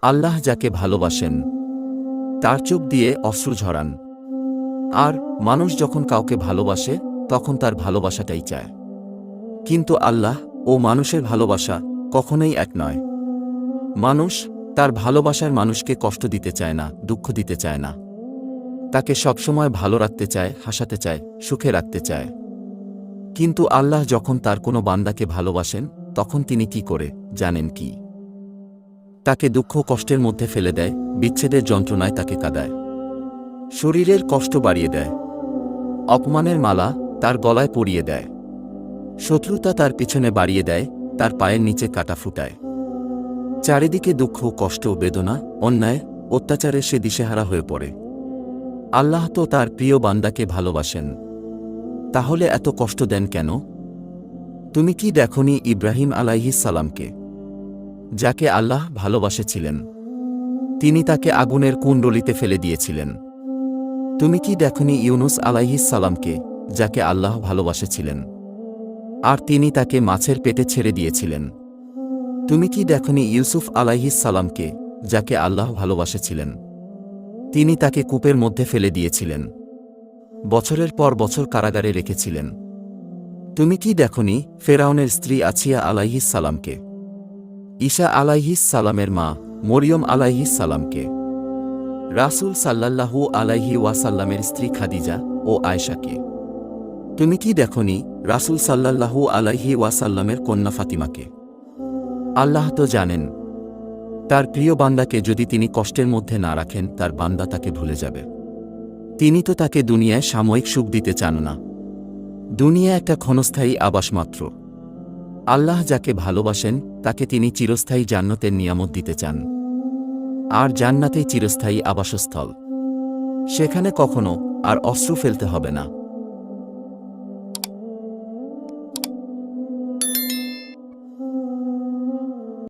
আল্লাহ যাকে ভালোবাসেন তার চোখ দিয়ে অশ্রু ঝরান। আর মানুষ যখন কাউকে ভালোবাসে তখন তার ভালোবাসাটাই চায়। কিন্তু আল্লাহ ও মানুষের ভালোবাসা কখনোই এক নয়। মানুষ তার ভালোবাসার মানুষকে কষ্ট দিতে চায় না, দুঃখ দিতে চায় না। তাকে সবসময় ভালো রাখতে চায়, হাসাতে চায়, সুখে রাখতে চায়। কিন্তু আল্লাহ যখন তার কোনো বান্দাকে ভালোবাসেন তখন তিনি কি করে জানেন কি? তাকে দুঃখ কষ্টের মধ্যে ফেলে দেয়, বিচ্ছেদের যন্ত্রণায় তাকে কাঁদায়, শরীরের কষ্ট বাড়িয়ে দেয়, অপমানের মালা তার গলায় পরিয়ে দেয়, শত্রুতা তার পিছনে বাড়িয়ে দেয়, তার পায়ের নিচে কাটা ফুটায়। চারিদিকে দুঃখ, কষ্ট, বেদনা, অন্যায়, অত্যাচারে সে দিশেহারা হয়ে পড়ে। আল্লাহ তো তার প্রিয় বান্দাকে ভালোবাসেন, তাহলে এত কষ্ট দেন কেন? তুমি কি দেখনি ইব্রাহিম আলাইহিস সালামকে, যাকে আল্লাহ ভালোবাসেছিলেন? তিনি তাকে আগুনের কুণ্ডলিতে ফেলে দিয়েছিলেন। তুমি কি দেখনি ইউনুস আলাইহিস সালামকে, যাকে আল্লাহ ভালোবাসেছিলেন, আর তিনি তাকে মাছের পেটে ছেড়ে দিয়েছিলেন? তুমি কি দেখনি ইউসুফ আলাইহিস সালামকে, যাকে আল্লাহ ভালোবাসেছিলেন, তিনি তাকে কূপের মধ্যে ফেলে দিয়েছিলেন, বছরের পর বছর কারাগারে রেখেছিলেন? তুমি কি দেখনি ফেরাউনের স্ত্রী আছিয়া আলাইহিস সালামকে, ঈসা আলাইহিস সালামের মা মরিয়ম আলাইহিস সালামকে, রাসূল সাল্লাল্লাহু আলাইহি ওয়াসাল্লামের স্ত্রী খাদিজা ও আয়েশাকে? তুমি কি দেখনি রাসূল সাল্লাল্লাহু আলাইহি ওয়াসাল্লামের কন্যা ফাতিমাকে? আল্লাহ তো জানেন তার প্রিয় বান্দাকে যদি তিনি কষ্টের মধ্যে না রাখেন তার বান্দা তাকে ভুলে যাবে। তিনি তো তাকে দুনিয়ায় সাময়িক সুখ দিতে চান না। দুনিয়া একটা ক্ষণস্থায়ী আবাস মাত্র। আল্লাহ যাকে ভালোবাসেন তাকে তিনি চিরস্থায়ী জান্নাতের নিয়ামত দিতে চান। আর জান্নাতেই চিরস্থায়ী আবাসস্থল। সেখানে কখনো আর অশ্রু ফেলতে হবে না।